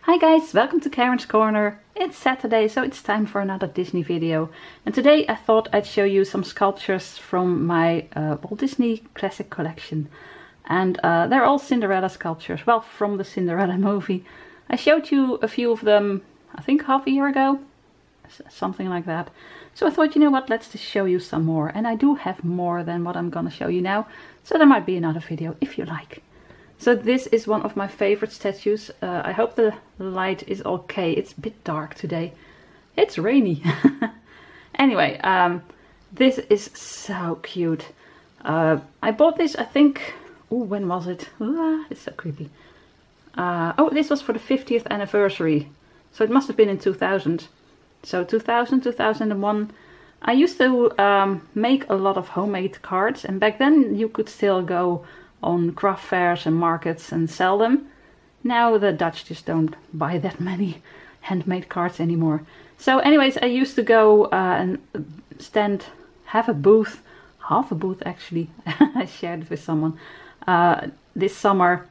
Hi guys, welcome to Karen's Corner. It's Saturday, so it's time for another Disney video. And today I thought I'd show you some sculptures from my Walt Disney Classic Collection. And they're all Cinderella sculptures, well, from the Cinderella movie. I showed you a few of them, I think half a year ago, something like that. So I thought, you know what, let's just show you some more. And I do have more than what I'm gonna show you now, so there might be another video if you like. So this is one of my favorite statues. I hope the light is okay. It's a bit dark today. It's rainy. Anyway, this is so cute. I bought this, I think, oh, when was it? It's so creepy. Oh, this was for the 50th anniversary. So it must have been in 2000. So 2000, 2001. I used to make a lot of homemade cards. And back then you could still go on craft fairs and markets and sell them. Now the Dutch just don't buy that many handmade cards anymore. So anyways, I used to go and have a booth, half a booth actually. I shared it with someone this summer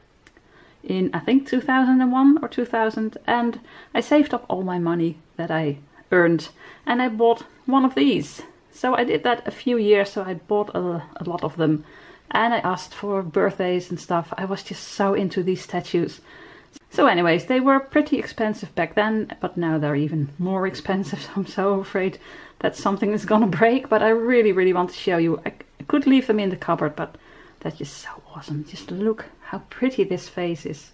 in I think 2001 or 2000, and I saved up all my money that I earned and I bought one of these. So I did that a few years, so I bought a lot of them. And I asked for birthdays and stuff. I was just so into these statues. So anyways, they were pretty expensive back then, but now they're even more expensive. So I'm so afraid that something is gonna break, but I really, really want to show you. I could leave them in the cupboard, but that's just so awesome. Just look how pretty this face is.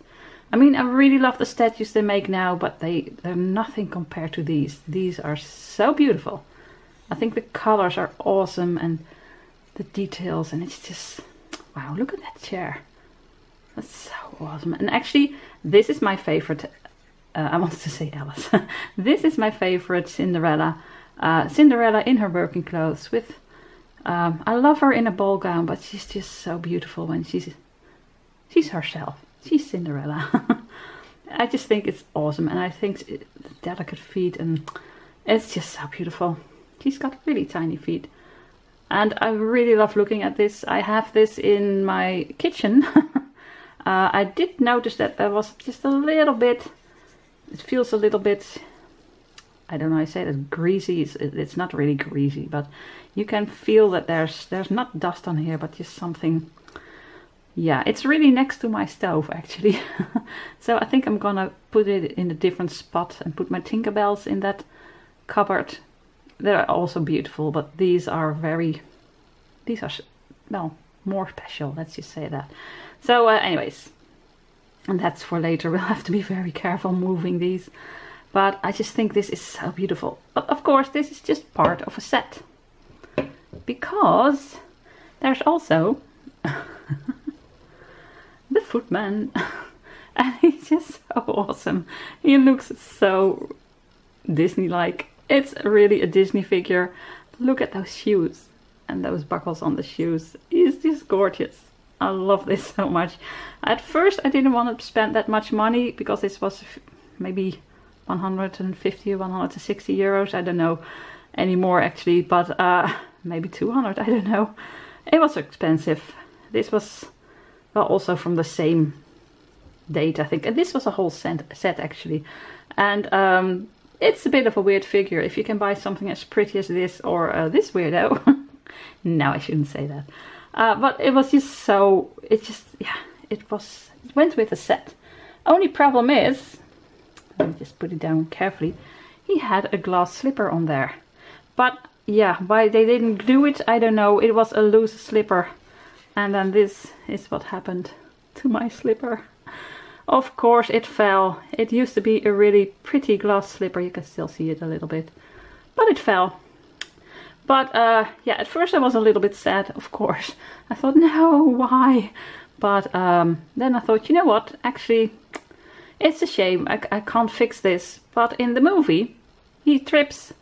I mean, I really love the statues they make now, but they're nothing compared to these. These are so beautiful. I think the colors are awesome and the details, and it's just, wow, look at that chair. That's so awesome. And actually, this is my favorite, I wanted to say Alice. This is my favorite Cinderella. Cinderella in her working clothes with, I love her in a ball gown, but she's just so beautiful when she's herself. She's Cinderella. I just think it's awesome, and I think the delicate feet, and it's just so beautiful. She's got really tiny feet. And I really love looking at this. I have this in my kitchen. I did notice that there was just a little bit, it feels a little bit, I don't know, I say that greasy. It's not really greasy, but you can feel that there's not dust on here, but just something. Yeah, it's really next to my stove actually. So I think I'm gonna put it in a different spot and put my Tinkerbells in that cupboard. They're also beautiful, but these are well, more special, let's just say that. So anyways, and that's for later. We'll have to be very careful moving these, but I just think this is so beautiful. But of course, this is just part of a set, because there's also the footman, and he's just so awesome. He looks so Disney-like. It's really a Disney figure. Look at those shoes and those buckles on the shoes. He's just gorgeous. I love this so much. At first I didn't want to spend that much money because this was maybe 150 or 160 euros. I don't know anymore actually, but maybe 200, I don't know. It was expensive. This was, well, also from the same date, I think. And this was a whole set actually. And it's a bit of a weird figure if you can buy something as pretty as this or this weirdo. No, I shouldn't say that. But it was just so, it went with the set. Only problem is, let me just put it down carefully, he had a glass slipper on there. But yeah, why they didn't do it, I don't know. It was a loose slipper. And then this is what happened to my slipper. Of course it fell. It used to be a really pretty glass slipper. You can still see it a little bit. But it fell. But yeah, at first I was a little bit sad, of course. I thought, no, why? But then I thought, you know what? Actually, it's a shame. I can't fix this. But in the movie, he trips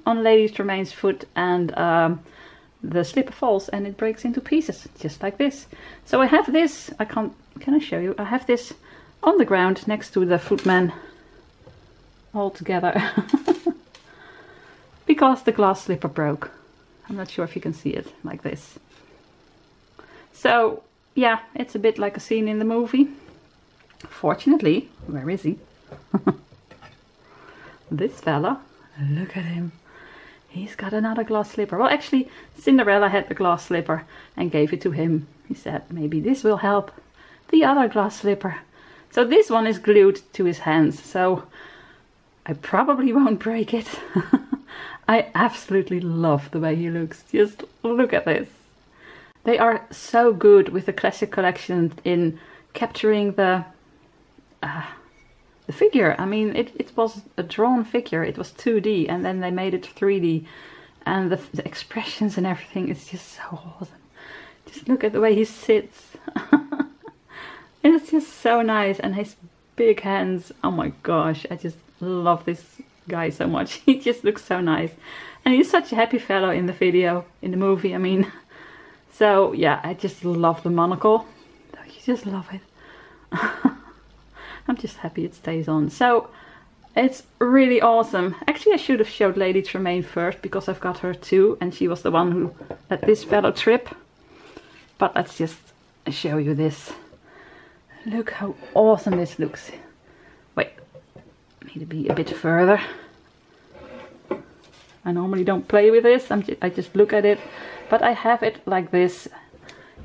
on Lady Tremaine's foot and the slipper falls and it breaks into pieces, just like this. So I have this. Can I show you? I have this on the ground next to the footman all together. Because the glass slipper broke. I'm not sure if you can see it like this. So yeah, it's a bit like a scene in the movie. Fortunately, where is he? This fella, look at him. He's got another glass slipper. Well, actually, Cinderella had the glass slipper and gave it to him. He said, maybe this will help the other glass slipper. So this one is glued to his hands, so I probably won't break it. I absolutely love the way he looks. Just look at this. They are so good with the classic collection in capturing the figure. I mean, it was a drawn figure. It was 2D and then they made it 3D. And the expressions and everything is just so awesome. Just look at the way he sits. It's just so nice. And his big hands. Oh my gosh, I just love this guy so much. He just looks so nice. And he's such a happy fellow in the video, in the movie, I mean. So yeah, I just love the monocle. You just love it. I'm just happy it stays on. So it's really awesome. Actually, I should have showed Lady Tremaine first because I've got her too, and she was the one who let this fellow trip. But let's just show you this. Look how awesome this looks. Wait, need to be a bit further. I normally don't play with this. I just look at it, but I have it like this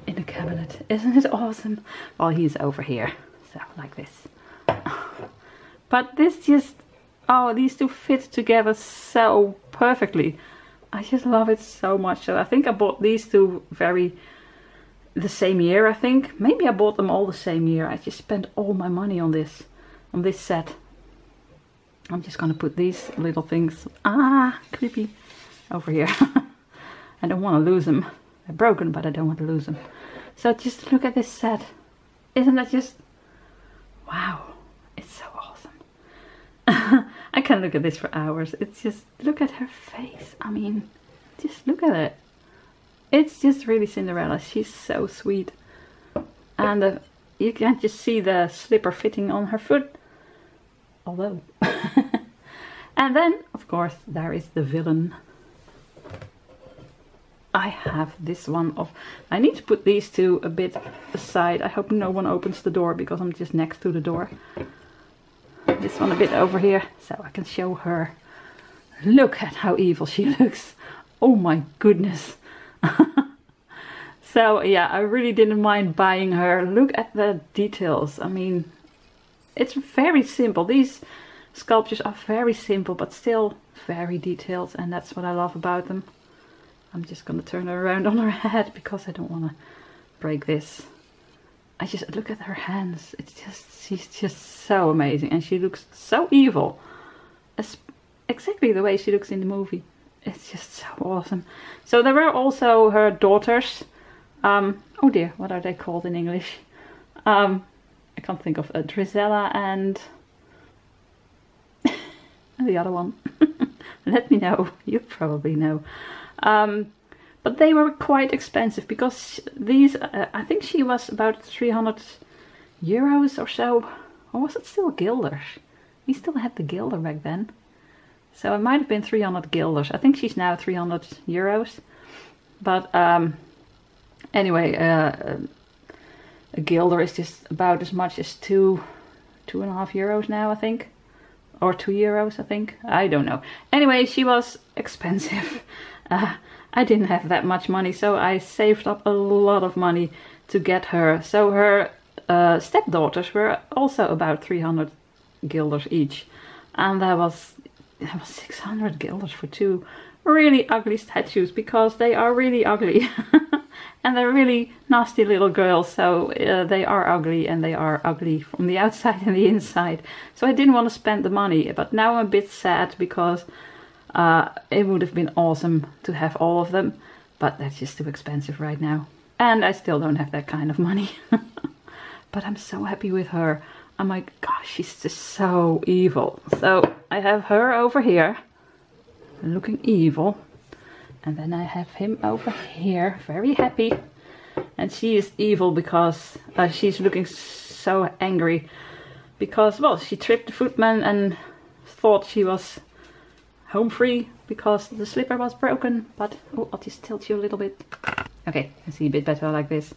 in a cabinet. Isn't it awesome? Well, he's over here, so like this. But this just, oh, these two fit together so perfectly. I just love it so much. So I think I bought these two the same year, I think. Maybe I bought them all the same year. I just spent all my money on this set. I'm just gonna put these little things, creepy, over here. I don't want to lose them. They're broken, but I don't want to lose them. So just look at this set. Isn't that just, wow, it's so awesome. I can look at this for hours. It's just, look at her face. I mean, just look at it. It's just really Cinderella. She's so sweet. And you can just see the slipper fitting on her foot. Although. And then, of course, there is the villain. I have this one of... I need to put these two a bit aside. I hope no one opens the door because I'm just next to the door. This one a bit over here so I can show her. Look at how evil she looks. Oh my goodness. So yeah, I really didn't mind buying her. Look at the details. I mean, it's very simple. These sculptures are very simple but still very detailed, and that's what I love about them. I'm just gonna turn her around on her head because I don't want to break this. I just look at her hands. It's just, she's just so amazing, and she looks so evil. Exactly the way she looks in the movie. It's just so awesome. So there were also her daughters. Oh dear, what are they called in English? I can't think of Drizella and the other one. Let me know. You probably know. But they were quite expensive because these, I think she was about 300 euros or so. Or was it still guilders? We still had the guilder back then. So it might have been 300 guilders. I think she's now 300 euros. But anyway, a guilder is just about as much as 2.5 euros now, I think. Or 2 euros, I think. I don't know. Anyway, she was expensive. I didn't have that much money, so I saved up a lot of money to get her. So her stepdaughters were also about 300 guilders each. And that was 600 guilders for two really ugly statues, because they are really ugly. And they're really nasty little girls, so they are ugly, and they are ugly from the outside and the inside. So I didn't want to spend the money, but now I'm a bit sad because it would have been awesome to have all of them, but that's just too expensive right now. And I still don't have that kind of money. But I'm so happy with her. I'm like, gosh, she's just so evil. So I have her over here, looking evil. And then I have him over here, very happy. And she is evil because she's looking so angry. Because, well, she tripped the footman and thought she was home free because the slipper was broken. But, oh, I'll just tilt you a little bit. Okay, I see a bit better like this.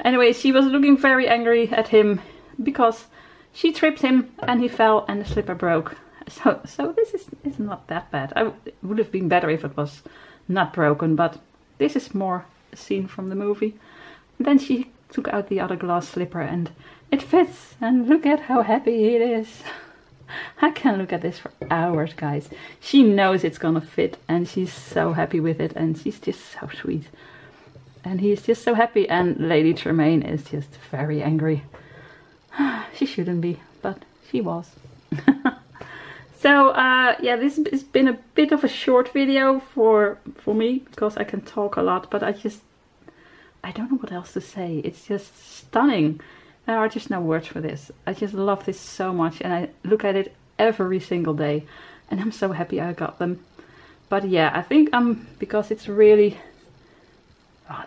Anyway, she was looking very angry at him because she tripped him and he fell and the slipper broke. So this is not that bad. It would have been better if it was not broken, but this is more a scene from the movie. And then she took out the other glass slipper and it fits, and look at how happy it is. I can look at this for hours, guys. She knows it's gonna fit and she's so happy with it, and she's just so sweet. And he's just so happy, and Lady Tremaine is just very angry. She shouldn't be, but she was. So yeah, this has been a bit of a short video for me, because I can talk a lot, but I don't know what else to say. It's just stunning. There are just no words for this. I just love this so much, and I look at it every single day, and I'm so happy I got them. But yeah, I think because it's really,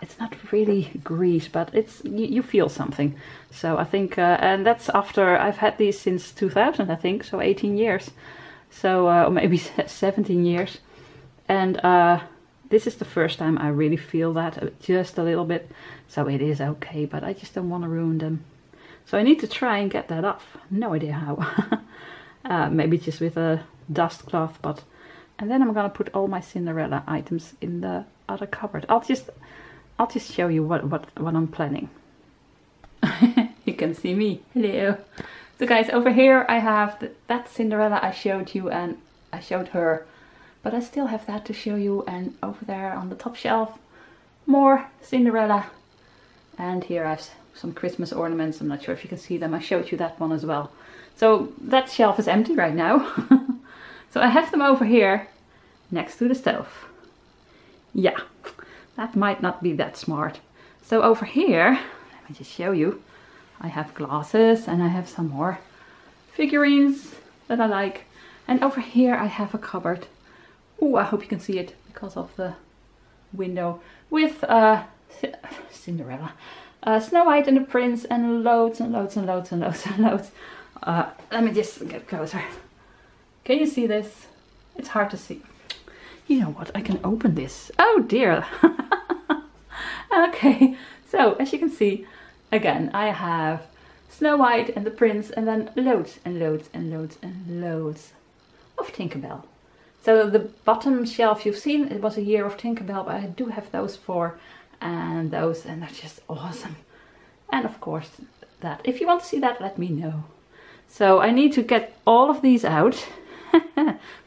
it's not really grease, but it's you feel something. So I think, and that's after I've had these since 2000, I think, so 18 years. So or maybe 17 years, and this is the first time I really feel that, just a little bit. So it is okay, but I just don't want to ruin them. So I need to try and get that off. No idea how. Maybe just with a dust cloth, but. And then I'm gonna put all my Cinderella items in the other cupboard. I'll just show you what I'm planning. You can see me. Hello. So guys, over here I have that Cinderella I showed you and I showed her, but I still have that to show you. And over there on the top shelf, more Cinderella. And here I have some Christmas ornaments. I'm not sure if you can see them. I showed you that one as well. So that shelf is empty right now. So I have them over here next to the stove. Yeah, that might not be that smart. So over here, let me just show you. I have glasses and I have some more figurines that I like. And over here I have a cupboard. Oh, I hope you can see it because of the window. With Cinderella, Snow White and the Prince, and loads and loads and loads and loads and loads. Let me just get closer. Can you see this? It's hard to see. You know what? I can open this. Oh dear. Okay, so as you can see, again, I have Snow White and the Prince, and then loads and loads and loads and loads of Tinkerbell. So the bottom shelf you've seen, it was a year of Tinkerbell, but I do have those four and those, and they're just awesome. And of course that. If you want to see that, let me know. So I need to get all of these out,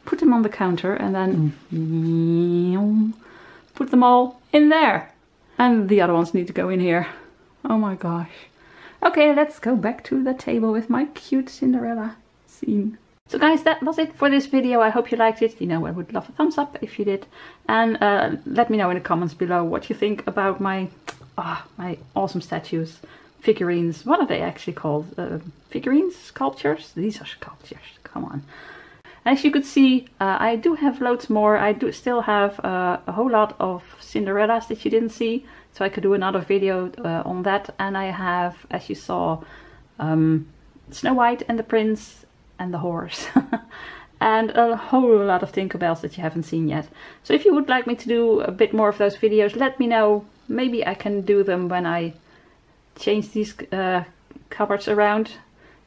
put them on the counter, and then put them all in there. And the other ones need to go in here. Oh my gosh. Okay, let's go back to the table with my cute Cinderella scene. So guys, that was it for this video. I hope you liked it. You know, I would love a thumbs up if you did. And let me know in the comments below what you think about my awesome statues, figurines. What are they actually called? Figurines? Sculptures? These are sculptures. Come on. As you could see, I do have loads more. I do still have a whole lot of Cinderellas that you didn't see. So I could do another video on that. And I have, as you saw, Snow White and the Prince and the horse. And a whole lot of Tinkerbells that you haven't seen yet. So if you would like me to do a bit more of those videos, let me know. Maybe I can do them when I change these cupboards around.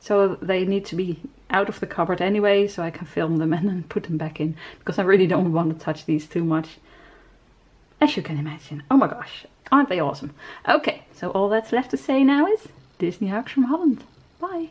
So they need to be out of the cupboard anyway, so I can film them and then put them back in. Because I really don't want to touch these too much. As you can imagine. Oh my gosh, aren't they awesome? Okay, so all that's left to say now is Disney hugs from Holland. Bye.